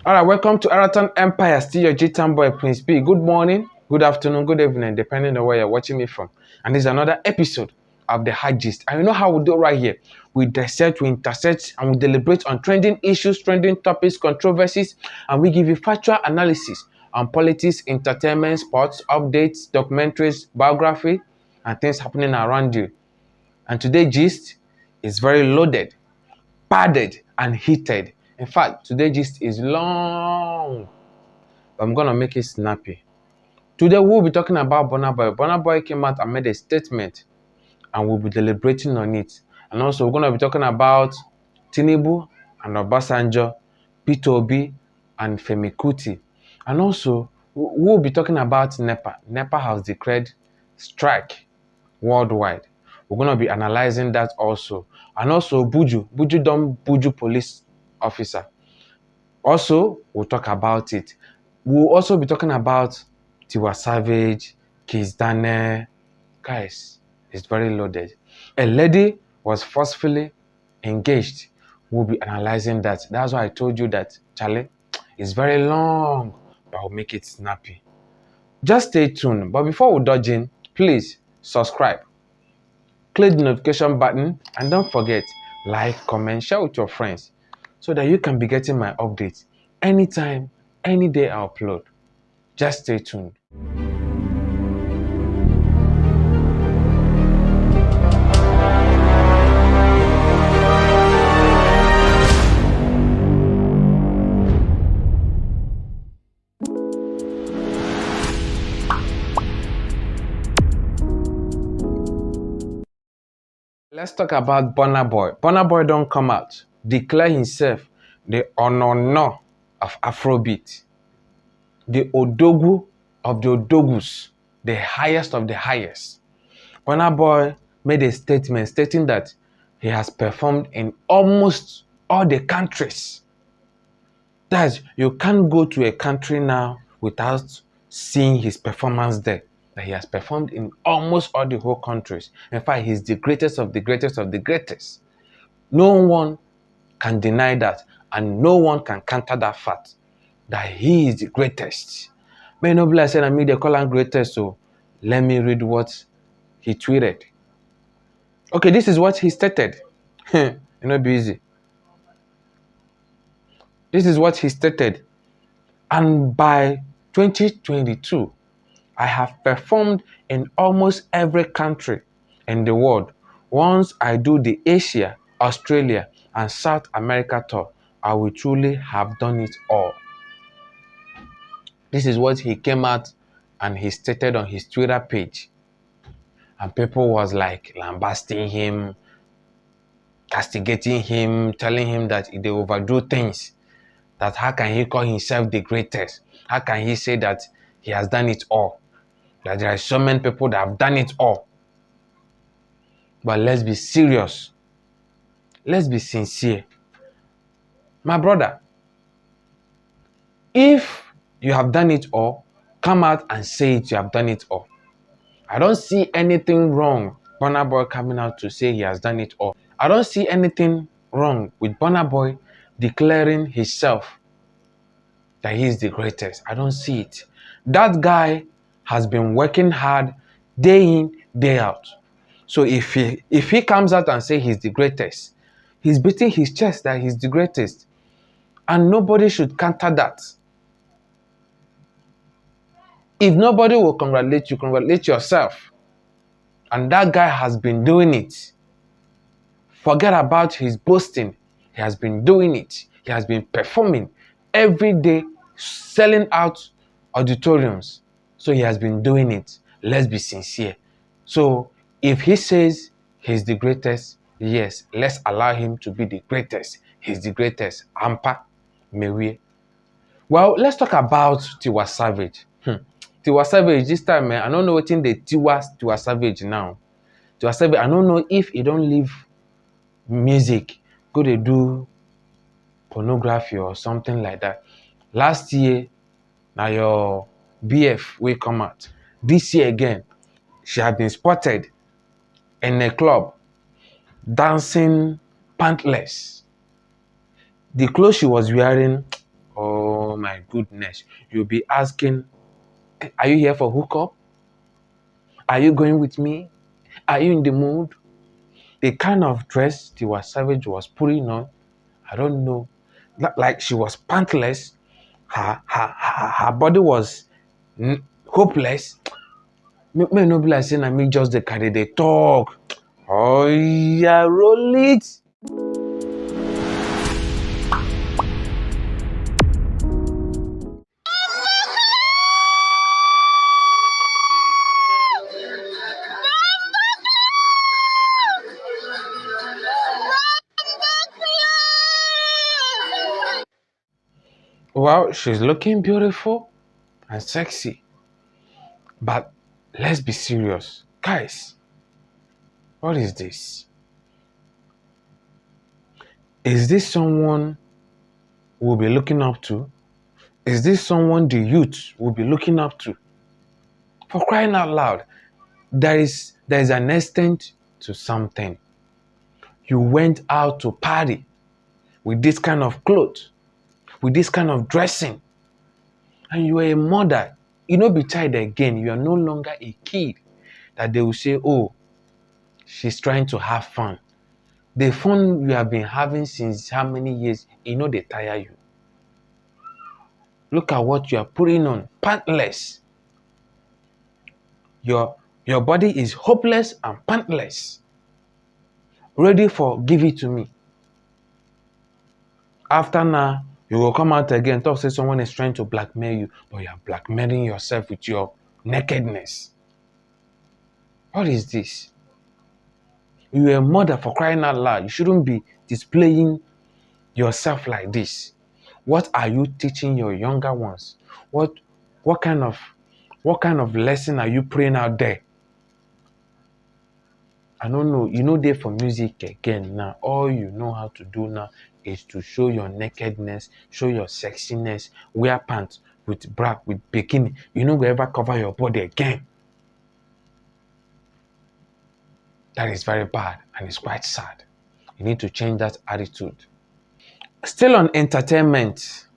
Alright, welcome to Eraton Empire. Still your G-Town boy, Prince B. Good morning, good afternoon, good evening, depending on where you're watching me from. And this is another episode of the Hard Gist. And you know how we do it right here. We dissect, we intersect, and we deliberate on trending issues, trending topics, controversies, and we give you factual analysis on politics, entertainment, sports, updates, documentaries, biography, and things happening around you. And today's gist is very loaded, padded, and heated. In fact, today's gist is long, but I'm going to make it snappy. Today, we'll be talking about Burna Boy. Burna Boy came out and made a statement, and we'll be deliberating on it. And also, we're going to be talking about Tinubu and Obasanjo, peterobi, and Femi Kuti. And also, we'll be talking about NEPA. NEPA has declared strike worldwide. We're going to be analyzing that also. And also, Buju police officer. Also, we'll talk about it. We'll also be talking about Tiwa Savage, Kizz Daniel. Guys, it's very loaded. A lady was forcefully engaged. We'll be analyzing that. That's why I told you that, Charlie, it's very long, but I'll make it snappy. Just stay tuned. But before we dodge in, please subscribe. Click the notification button and don't forget, like, comment, share with your friends so that you can be getting my updates anytime, any day I upload. Just stay tuned. Let's talk about Burna Boy. Burna Boy don't come out, declare himself the Onono of Afrobeat, the Odogu of the Odogus, the highest of the highest. Burna Boy made a statement stating that he has performed in almost all the countries. That you can't go to a country now without seeing his performance there. That he has performed in almost all the whole countries. In fact, he's the greatest of the greatest of the greatest. No one can deny that, and no one can counter that fact that he is the greatest. May nobody I said, I mean, they call him greatest, so let me read what he tweeted. Okay, this is what he stated. You know, be easy. This is what he stated. And by 2022, I have performed in almost every country in the world. Once I do the Asia, Australia, and South America tour, I will truly have done it all. This is what he came out and he stated on his Twitter page. And people was like lambasting him, castigating him, telling him that they overdo things. That how can he call himself the greatest? How can he say that he has done it all? That there are so many people that have done it all. But let's be serious. Let's be sincere. My brother, if you have done it all, come out and say it, you have done it all. I don't see anything wrong Burna Boy coming out to say he has done it all. I don't see anything wrong with Burna Boy declaring himself that he is the greatest. I don't see it. That guy has been working hard day in, day out. So if he comes out and say he's the greatest, he's beating his chest that he's the greatest. And nobody should counter that. If nobody will congratulate you, congratulate yourself. And that guy has been doing it. Forget about his boasting. He has been doing it. He has been performing every day, selling out auditoriums. So he has been doing it. Let's be sincere. So if he says he's the greatest, yes, let's allow him to be the greatest. He's the greatest. Ampa, Mewe. Well, let's talk about Tiwa Savage. Tiwa Savage this time, man, I don't know what's in the Tiwa Savage now. Tiwa Savage, I don't know if he don't leave music, go to do pornography or something like that. Last year, now your BF will come out. This year again, she had been spotted in a club dancing pantless. The clothes she was wearing, oh Oh my goodness. You'll be asking, are you here for hookup? Are you going with me? Are you in the mood? The kind of dress Tiwa Savage was putting on, I don't know. Like she was pantless. Her body was hopeless. May no be like saying I me just the carry they talk. Oh yeah, roll it. Well, she's looking beautiful and sexy. But let's be serious. Guys, what is this? Is this someone we'll be looking up to? Is this someone the youth will be looking up to? For crying out loud, there is an extent to something. You went out to party with this kind of clothes, with this kind of dressing, and you are a mother. You know, be child again. You are no longer a kid that they will say, oh, she's trying to have fun. The fun you have been having since how many years, you know they tire you. Look at what you are putting on, pantless. Your body is hopeless and pantless. Ready for give it to me. After now, you will come out again, talk say someone is trying to blackmail you, but you are blackmailing yourself with your nakedness. What is this? You are a mother, for crying out loud. You shouldn't be displaying yourself like this. What are you teaching your younger ones? What kind of lesson are you praying out there? I don't know. You know, there for music again now. All you know how to do now is to show your nakedness, show your sexiness, wear pants with bra, with bikini. You know, ever cover your body again. That is very bad and it's quite sad. You need to change that attitude. Still on entertainment.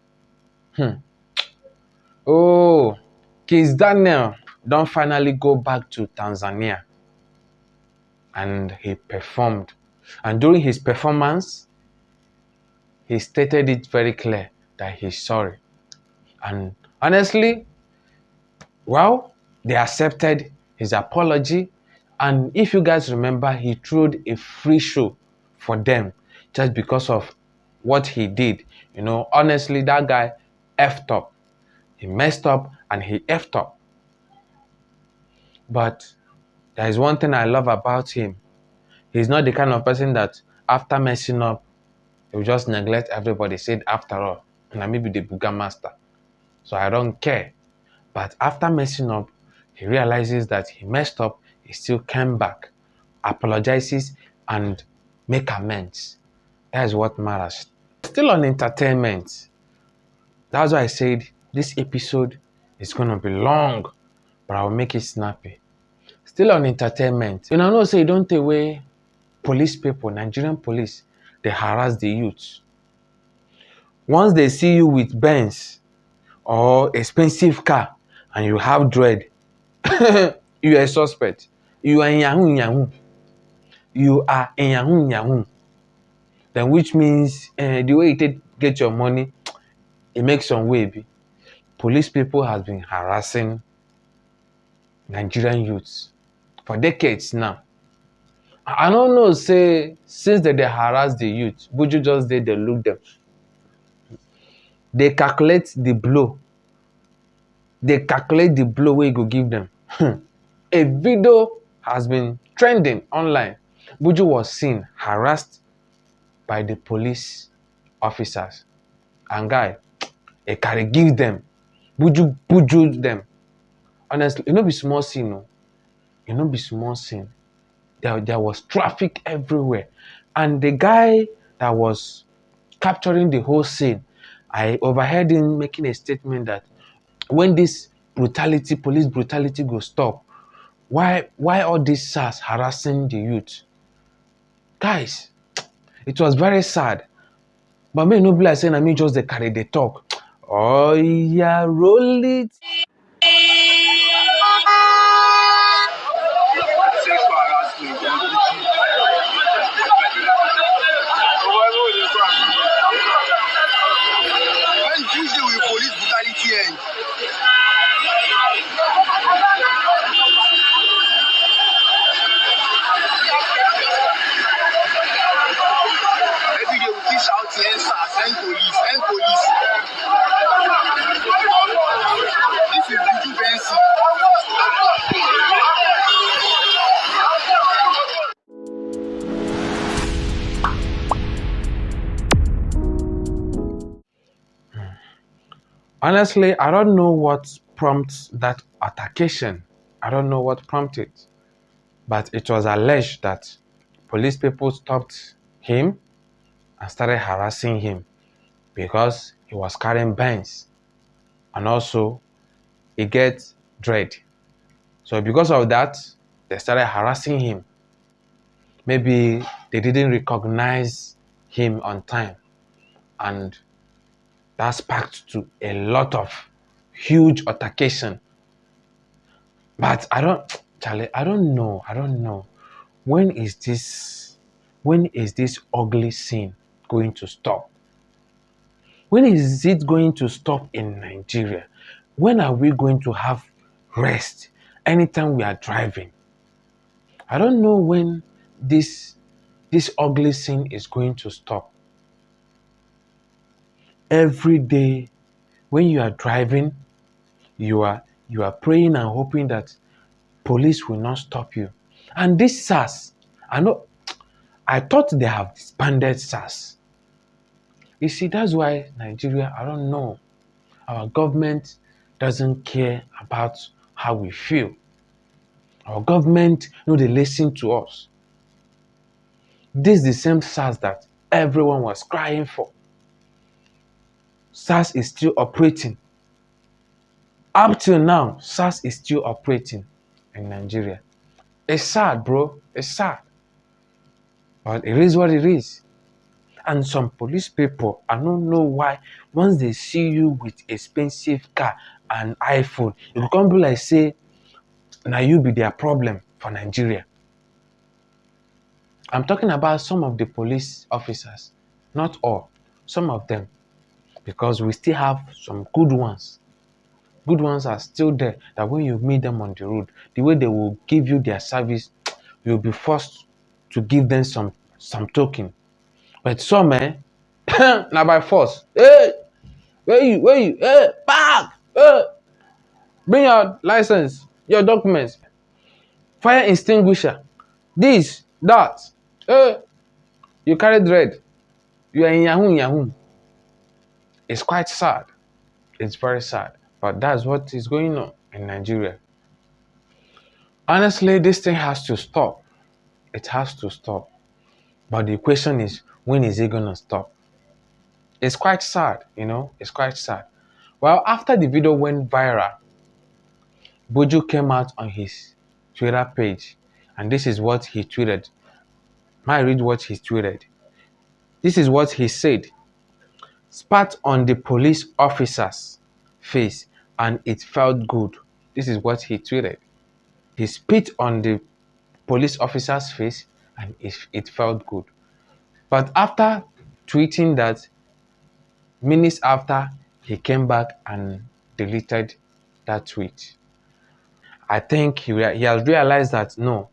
Oh, Kizz Daniel don't finally go back to Tanzania. And he performed. And during his performance, he stated it very clear that he's sorry. And honestly, well, they accepted his apology. And if you guys remember, he threw a free show for them just because of what he did. You know, honestly, that guy effed up. He messed up and he effed up. But there is one thing I love about him. He's not the kind of person that after messing up, he'll just neglect everybody. Said after all, and I may be the booger master. So I don't care. But after messing up, he realizes that he messed up. He still came back, apologizes, and make amends. That is what matters. Still on entertainment. That's why I said this episode is going to be long, but I'll make it snappy. Still on entertainment. You know, say don't take away police people, Nigerian police, they harass the youth. Once they see you with Benz or expensive car and you have dread, you are a suspect. You are in Yahoo. You are in Yahoo. Then which means the way you get your money, it makes some way. Police people has been harassing Nigerian youths for decades now. I don't know, say, since they harass the youth, would you just they look them? They calculate the blow. They calculate the blow where you go give them. A video has been trending online. Buju was seen harassed by the police officers. And guy, a carry give them. Buju them. Honestly, it no be small scene, no. It no be small scene. There was traffic everywhere. And the guy that was capturing the whole scene, I overheard him making a statement that when this brutality, police brutality go stop, why all these SARS harassing the youth? Guys, it was very sad. But me no be like saying I mean just the carry the talk. Oh yeah, roll it. Sexual harassment. When Tuesday will police brutality end? Every day we keep shouting, end SARS, end police, end police. This is vigilance. Honestly, I don't know what prompts that altercation. I don't know what prompted, but it was alleged that police people stopped him and started harassing him because he was carrying bands and also he gets dread. So because of that, they started harassing him. Maybe they didn't recognize him on time, and that sparked to a lot of huge altercation. But Charlie, I don't know. When is this ugly scene going to stop? When is it going to stop in Nigeria? When are we going to have rest anytime we are driving? I don't know when this ugly scene is going to stop. Every day when you are driving, you are praying and hoping that police will not stop you. And this SARS, I thought they have disbanded SARS. You see, that's why Nigeria, I don't know, our government doesn't care about how we feel. Our government, they listen to us. This is the same SARS that everyone was crying for. SARS is still operating. Up till now, SARS is still operating in Nigeria. It's sad, bro. It's sad. But it is what it is. And some police people, I don't know why, once they see you with expensive car and iPhone, it will come be like, say, now you be their problem for Nigeria. I'm talking about some of the police officers, not all, some of them, because we still have some good ones. Good ones are still there, that when you meet them on the road, the way they will give you their service, you'll be forced to give them some token. But some, now by force. Hey, where you? Hey, back! Hey, bring your license, your documents, fire extinguisher, this, that. Hey, you carry dread. You are in Yahoo. It's quite sad. It's very sad. But that's what is going on in Nigeria. Honestly, this thing has to stop. It has to stop. But the question is, when is it going to stop? It's quite sad, It's quite sad. Well, after the video went viral, Bojo came out on his Twitter page, and this is what he tweeted. Might read what he tweeted. This is what he said. Spat on the police officer's face, and it felt good. This is what he tweeted. He spit on the police officer's face, and it felt good. But after tweeting that, minutes after, he came back and deleted that tweet. I think he has realized that no,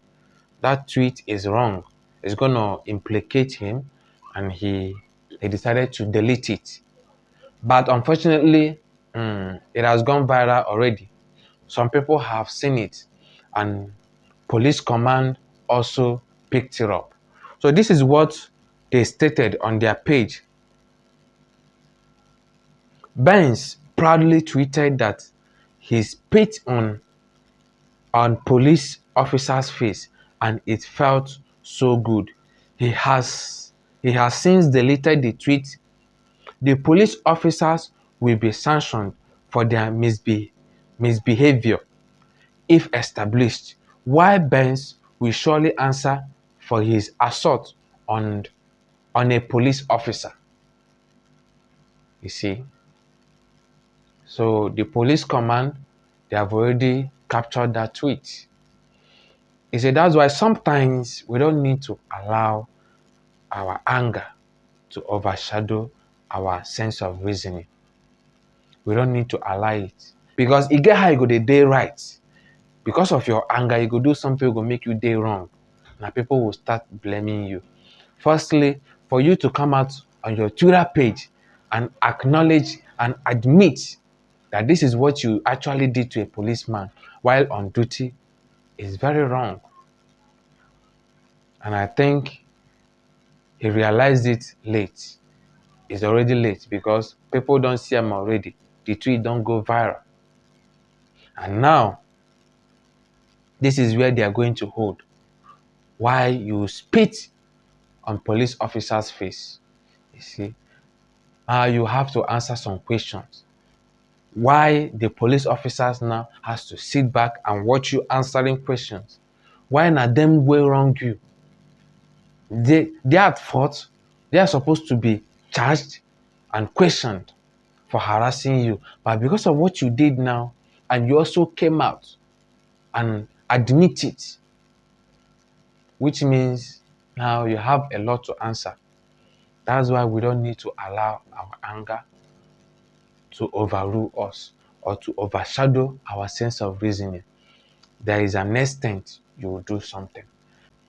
that tweet is wrong. It's going to implicate him, and he decided to delete it. But unfortunately, it has gone viral already. Some people have seen it, and police command also picked it up. So this is what they stated on their page. Benz proudly tweeted that he spit on police officer's face, and it felt so good. He has since deleted the tweet. The police officers will be sanctioned for their misbehavior if established, while Benz will surely answer for his assault on a police officer. You see, So the police command, they have already captured that tweet. He said that's why sometimes we don't need to allow our anger to overshadow our sense of reasoning. We don't need to allow it. Because it get how you go the day right. Because of your anger, you go do something go make you day wrong. Now people will start blaming you. Firstly, for you to come out on your Twitter page and acknowledge and admit that this is what you actually did to a policeman while on duty is very wrong. And I think he realized it late. It's already late because people don't see him already. The tweet don't go viral. And now, this is where they are going to hold. Why you spit on police officers' face. You see, you have to answer some questions. Why the police officers now has to sit back and watch you answering questions? Why not them way wrong you? They are at fault. They are supposed to be charged and questioned for harassing you. But because of what you did now, and you also came out and admit it, which means now you have a lot to answer. That's why we don't need to allow our anger to overrule us or to overshadow our sense of reasoning. There is an extent you will do something.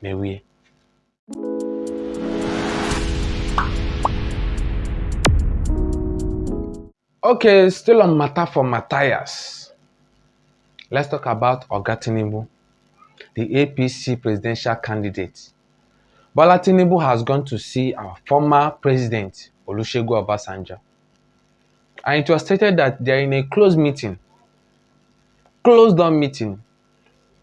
May we. Okay, still on matter for Matthias. Let's talk about Bola Tinbu, the APC presidential candidate. Bola Tinbu has gone to see our former president, Olusegunobasanjo. And it was stated that they're in a closed meeting. Closed down meeting.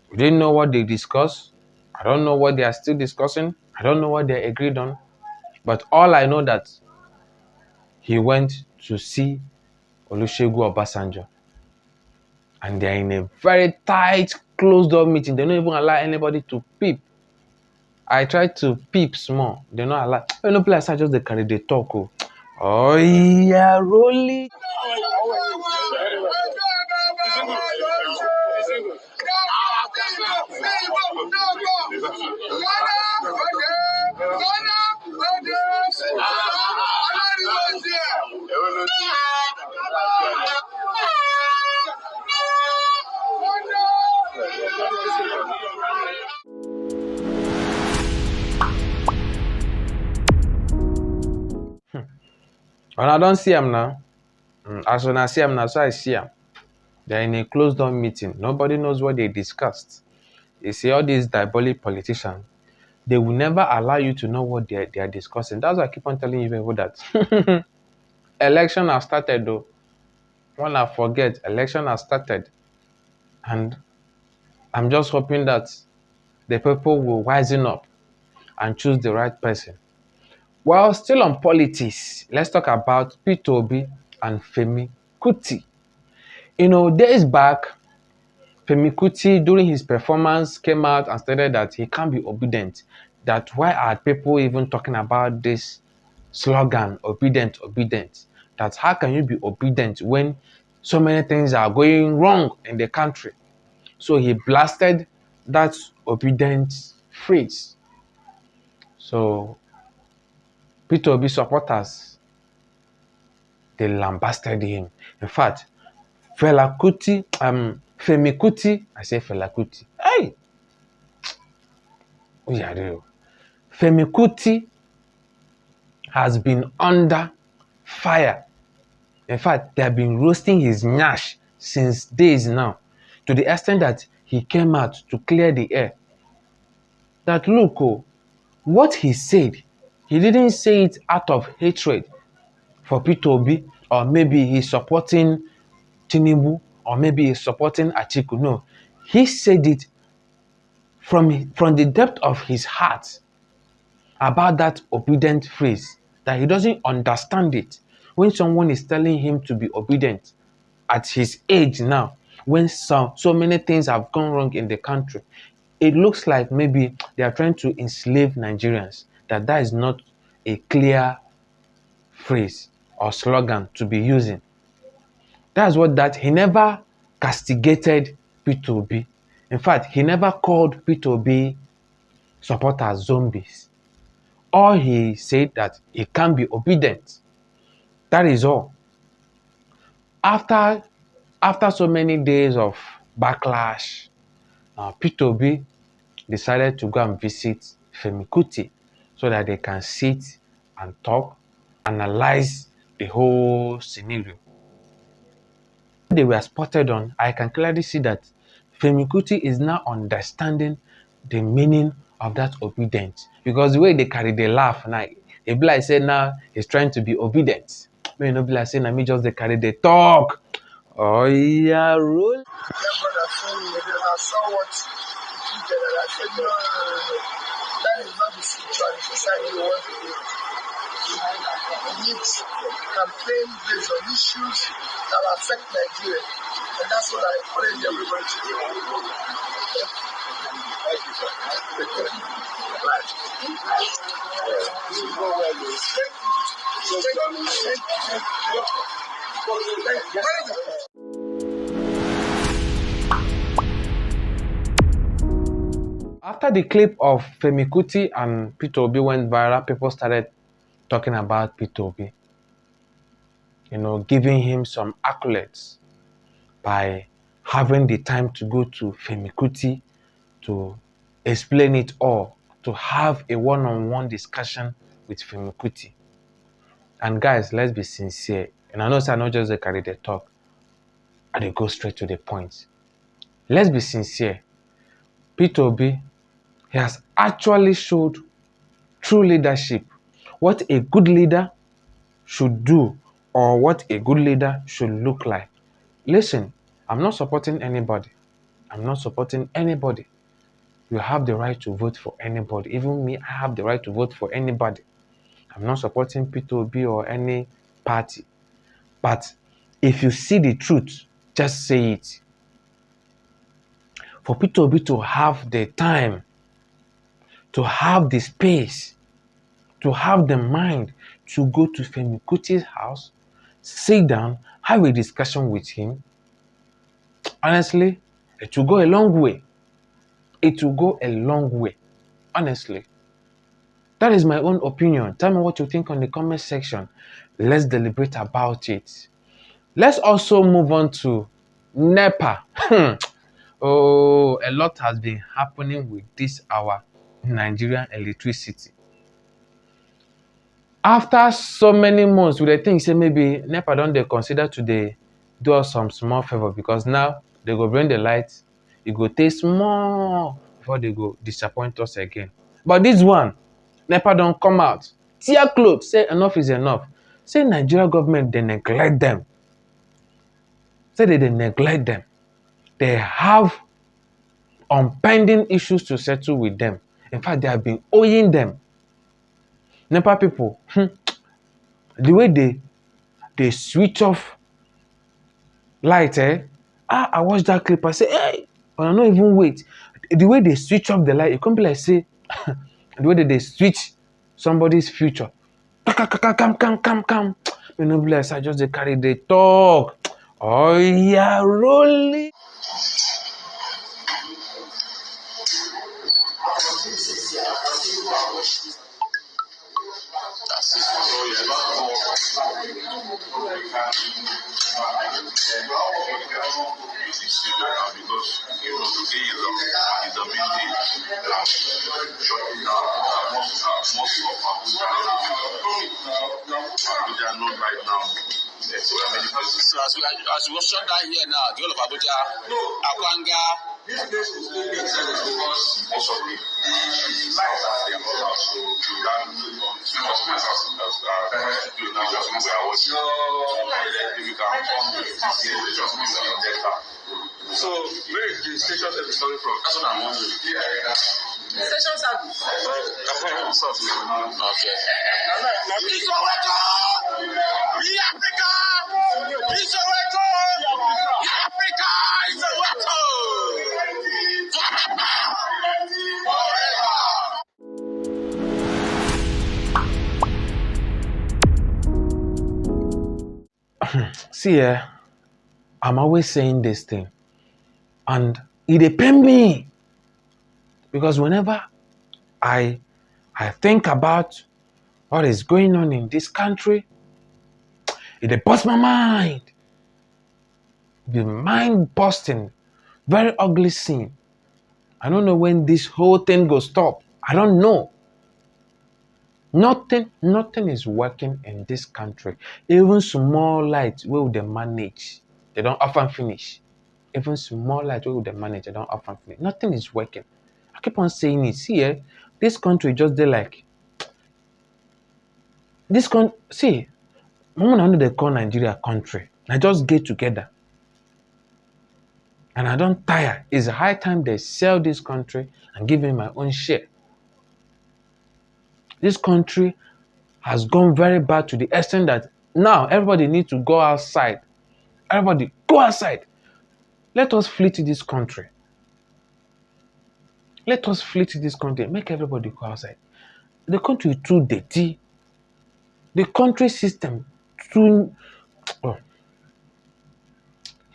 We didn't know what they discussed. I don't know what they are still discussing. I don't know what they agreed on. But all I know that he went to see Olusegunobasanjo. And they're in a very tight, closed door meeting. They don't even allow anybody to peep. I tried to peep small. They don't allow. No place I just they carry the talk. Oh yeah, roll it. And I don't see him now. As when I see him now, so I see him. They're in a closed door meeting. Nobody knows what they discussed. You see, all these diabolic politicians, they will never allow you to know what they are discussing. That's why I keep on telling you people that election has started though. When I forget, election has started. And I'm just hoping that the people will wisen up and choose the right person. Well, still on politics, let's talk about peterobi and Femi Kuti. Days back, Femi Kuti, during his performance, came out and stated that he can't be obedient. That why are people even talking about this slogan, obedient, obedient? That how can you be obedient when so many things are going wrong in the country? So he blasted that obedient phrase. So peterobi supporters, they lambasted him. In fact, Femi Kuti, I say Fela Kuti. Hey! Femi Kuti has been under fire. In fact, they have been roasting his nyash since days now, to the extent that he came out to clear the air. That look, what he said, he didn't say it out of hatred for peterobi, or maybe he's supporting Tinubu, or maybe he's supporting Atiku. No, he said it from the depth of his heart about that obedient phrase, that he doesn't understand it. When someone is telling him to be obedient at his age now, when so many things have gone wrong in the country, it looks like maybe they are trying to enslave Nigerians. That is not a clear phrase or slogan to be using. That's what that he never castigated Peterobi. In fact, he never called Peterobi supporters zombies. All he said that he can't be obedient. That is all. After so many days of backlash, Peterobi decided to go and visit Femi Kuti so that they can sit and talk, analyze the whole scenario. They were spotted on, I can clearly see that Femi Kuti is now understanding the meaning of that obedience, because the way they carry the laugh now, they be like say now he's trying to be obedient. May not be like saying me just they carry the talk. Oh yeah, roll. Yeah, brother, I saw what you did, and I said, no. That is not the situation society we want to do. We need campaign based on issues that will affect Nigeria. And that's what I encourage everybody to do. Thank you, sir. Right. Go well, After the clip of Femi Kuti and Peterobi went viral, people started talking about Peterobi, giving him some accolades by having the time to go to Femi Kuti to explain it all, to have a one-on-one discussion with Femi Kuti. And guys, let's be sincere. And I know it's not just the carry the talk, and they go straight to the point. Let's be sincere. Peterobi, he has actually showed true leadership, what a good leader should do or what a good leader should look like. Listen, I'm not supporting anybody. I'm not supporting anybody. You have the right to vote for anybody. Even me, I have the right to vote for anybody. I'm not supporting Peterobi or any party. But if you see the truth, just say it. For Peterobi to have the time, to have the space, to have the mind to go to Femi Kuti's house, sit down, have a discussion with him, honestly, it will go a long way. It will go a long way. Honestly. That is my own opinion. Tell me what you think on the comment section. Let's deliberate about it. Let's also move on to NEPA. Oh, a lot has been happening with this our Nigerian electricity. After so many months, we think say maybe NEPA don't they consider to do us some small favor, because now they go bring the lights, it go take small before they go disappoint us again. But this one, NEPA don't come out, tear clothes, say enough is enough. Say Nigeria government, they neglect them. Say they neglect them. They have impending issues to settle with them. In fact, they have been owing them. NEPA people, the way they switch off light, I watched that clip, I say, hey, I don't even wait. The way they switch off the light, it can't be like say, the way that they switch somebody's future. Come. You know, bless, I just they carry the talk. Oh yeah, rolling. So as we shut down here now, the whole of Abuja, Akwanga. This place is so big because most of the lights are there. So you can so where is the station service coming from? That's what I'm wondering. Station service. Okay. Please Soweto! We Africa! Please Soweto! Africa is Soweto! See, I'm always saying this thing, and it depends me, because whenever I think about what is going on in this country, it busts my mind. The mind busting, very ugly scene. I don't know when this whole thing will stop. I don't know. Nothing is working in this country. Even small lights where they manage, they don't often finish. Even small lights where they manage, they don't often finish. Nothing is working. I keep on saying it. See, this country just they like this see, moment I know they call Nigeria country. I just get together. And I don't tire. It's high time they sell this country and give me my own share. This country has gone very bad to the extent that now everybody needs to go outside. Everybody, go outside. Let us flee to this country. Let us flee to this country. Make everybody go outside. The country is too dirty. The country system too... Oh.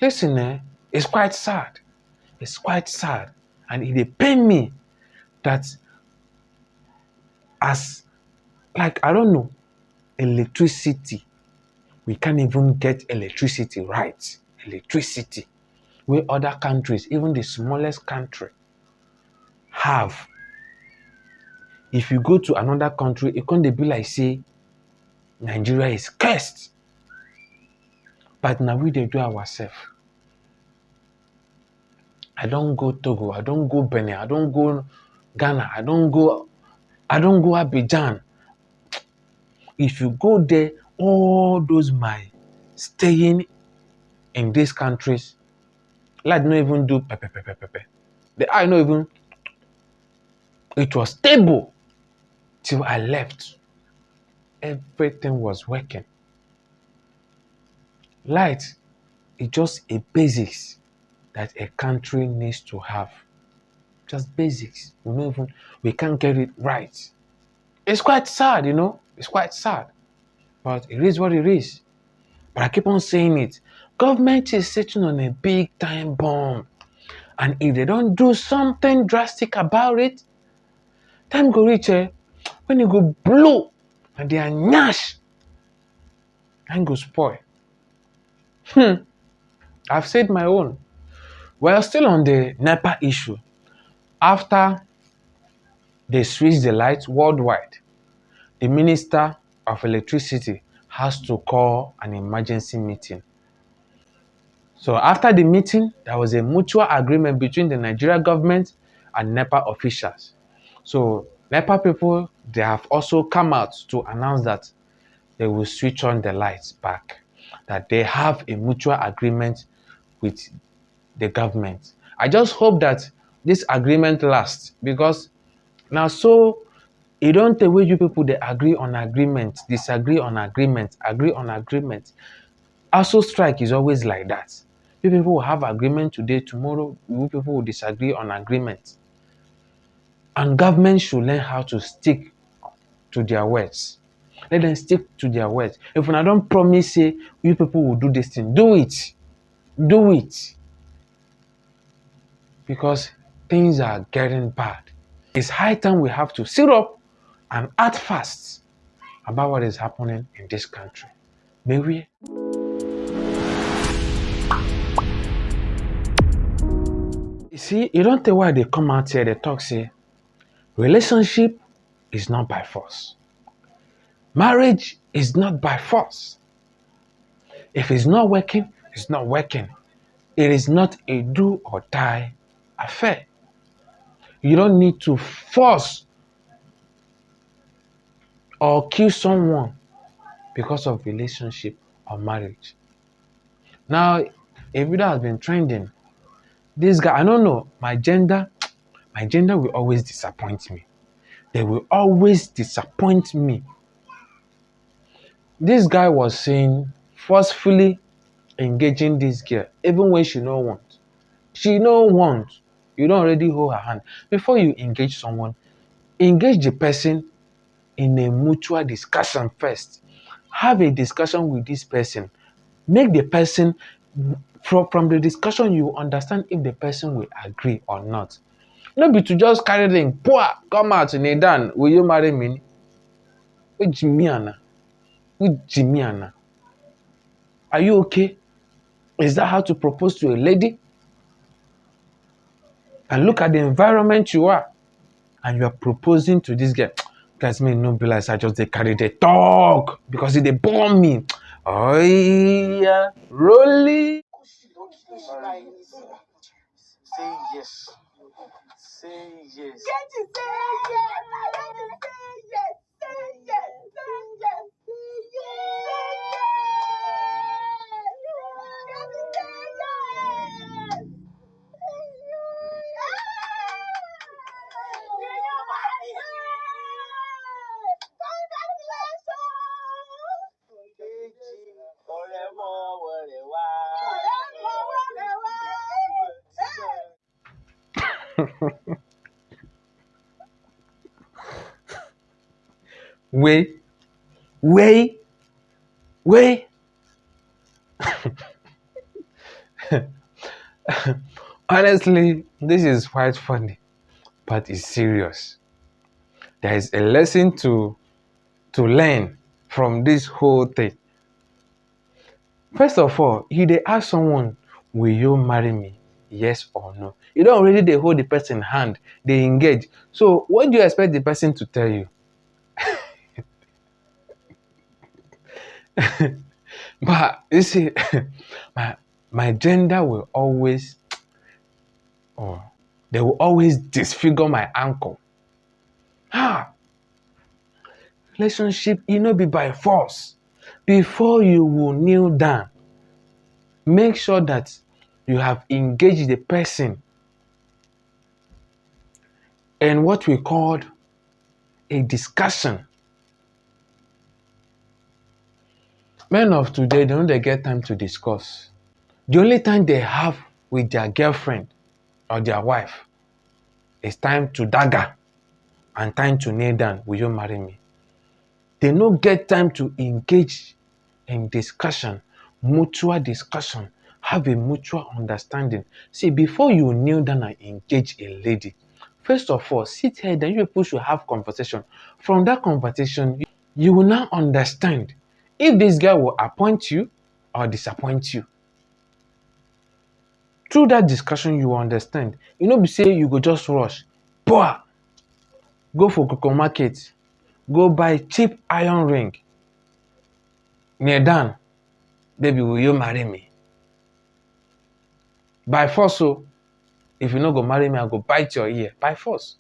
Listen, it's quite sad. It's quite sad. And it pains me that as, like, I don't know, electricity, we can't even get electricity right. Electricity. Where other countries, even the smallest country, have. If you go to another country, it can't be like, say, Nigeria is cursed. But now we they do ourselves. I don't go Togo, I don't go Benin, I don't go Ghana, I don't go Abidjan. If you go there, all those my staying in these countries, like not even do pepe. The eye not even. It was stable till I left. Everything was working. Light is just a basics that a country needs to have. Just basics. We can't get it right. It's quite sad, you know. It's quite sad. But it is what it is. But I keep on saying it. Government is sitting on a big time bomb. And if they don't do something drastic about it, time go reach when it go blow and they are gnash, time go spoil. I've said my own. We're still on the NEPA issue. After they switch the lights worldwide, the Minister of Electricity has to call an emergency meeting. So after the meeting, there was a mutual agreement between the Nigeria government and NEPA officials. So NEPA people, they have also come out to announce that they will switch on the lights back, that they have a mutual agreement with the government. I just hope that this agreement lasts, because now so you don't the way you people they agree on agreement, disagree on agreement, agree on agreement. Also strike is always like that. You people will have agreement today, tomorrow you people will disagree on agreement. And government should learn how to stick to their words. Let them stick to their words. If I don't promise say you people will do this thing, do it. Do it. Because things are getting bad. It's high time we have to sit up and act fast about what is happening in this country. May we? You see, you don't tell why they come out here, they talk, say, relationship is not by force. Marriage is not by force. If it's not working, it's not working. It is not a do or die affair. You don't need to force or kill someone because of relationship or marriage. Now, a video has been trending. This guy, I don't know, my gender will always disappoint me. They will always disappoint me. This guy was saying, forcefully engaging this girl, even when she no want. She no want. You don't already hold her hand. Before you engage someone, engage the person in a mutual discussion first. Have a discussion with this person. Make the person From the discussion, you understand if the person will agree or not. No be to just carry them, poor, come out, Nedan, will you marry me? With Jimiana. With Jimiana. Are you okay? Is that how to propose to a lady? And look at the environment you are. And you are proposing to this girl. Guys, me no be like I just they carry the talk because they burn me. Oh yeah, rolling. Say yes. Say yes. Wait, wait, wait. Honestly, this is quite funny, but it's serious. There is a lesson to learn from this whole thing. First of all, you they ask someone, will you marry me? Yes or no. You don't already they hold the person hand, they engage. So what do you expect the person to tell you? But you see, my gender will always, oh, they will always disfigure my ankle. Relationship, be by force. Before you will kneel down, make sure that you have engaged the person in what we call a discussion. Men of today, they don't get time to discuss. The only time they have with their girlfriend or their wife is time to dagger and time to kneel down. Will you marry me? They don't get time to engage in discussion, mutual discussion, have a mutual understanding. See, before you kneel down and engage a lady, first of all, sit here, then you people should have conversation. From that conversation, you will now understand if this guy will appoint you or disappoint you. Through that discussion, you will understand. Be say you go just rush, poor, go for cocoa market, go buy cheap iron ring. Near done, baby, will you marry me? By force, so if you no go marry me, I go bite your ear. By force.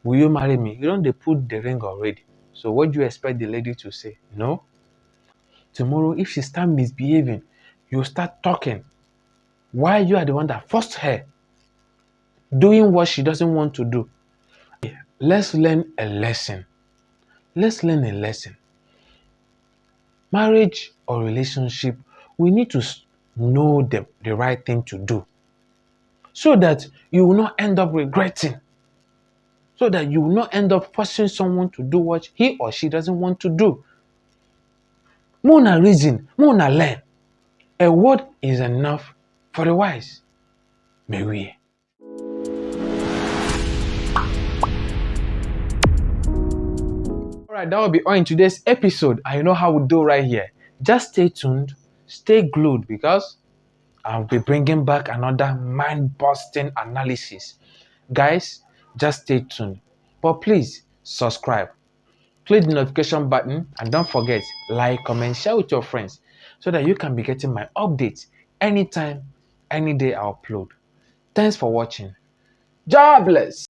Will you marry me? You don't they put the ring already. So what do you expect the lady to say? No. Tomorrow, if she start misbehaving, you start talking. Why you are the one that forced her doing what she doesn't want to do? Let's learn a lesson. Let's learn a lesson. Marriage or relationship, we need to know the right thing to do so that you will not end up regretting. So that you will not end up forcing someone to do what he or she doesn't want to do. Mona reason, mona learn. A word is enough for the wise. May we. Alright, that will be all in today's episode. And you know how we do right here. Just stay tuned, stay glued, because I'll be bringing back another mind-busting analysis. Guys, just stay tuned. But please, subscribe. Click the notification button and don't forget, like, comment, share with your friends so that you can be getting my updates anytime, any day I upload. Thanks for watching. God bless.